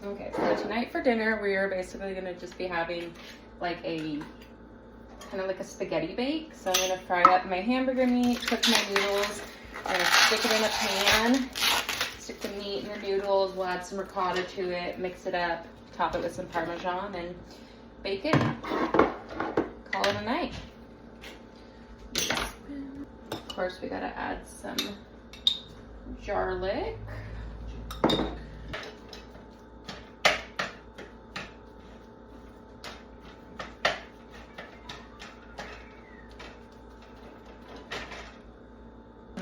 Okay, so tonight for dinner, we are basically gonna just be having like a, kind of like a spaghetti bake. So I'm gonna fry up my hamburger meat, cook my noodles. I'm gonna stick it in a pan, stick the meat and the noodles, we'll add some ricotta to it, mix it up, top it with some Parmesan, and bake it. Call it a night. Of course, we gotta add some garlic.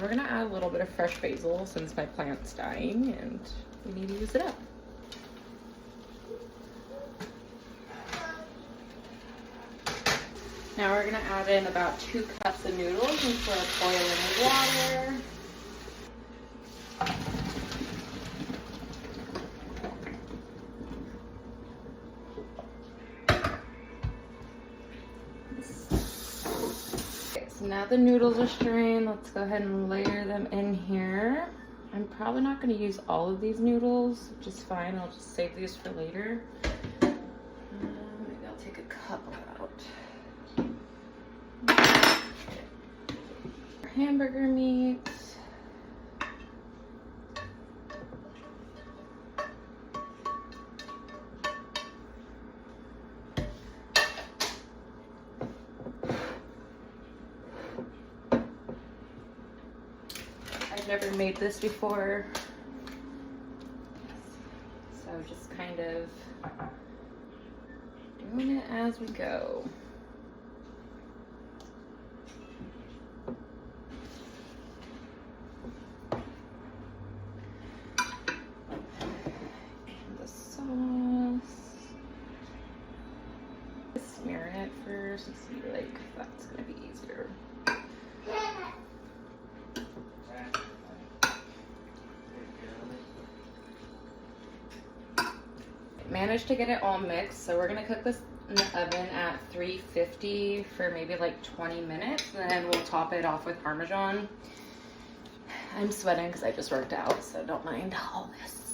We're gonna add a little bit of fresh basil since my plant's dying and we need to use it up. Now we're gonna add in about 2 cups of noodles into our boiling water. So now the noodles are stirring. Let's go ahead and layer them in here. I'm probably not going to use all of these noodles, which is fine. I'll just save these for later. Maybe I'll take a couple out. Hamburger meat. I've never made this before, so just kind of doing it as we go. And the sauce. Smear it first and see like that's gonna be easier. Managed to get it all mixed, so we're gonna cook this in the oven at 350 for maybe like 20 minutes, and then we'll top it off with Parmesan. I'm sweating because I just worked out, so don't mind all this.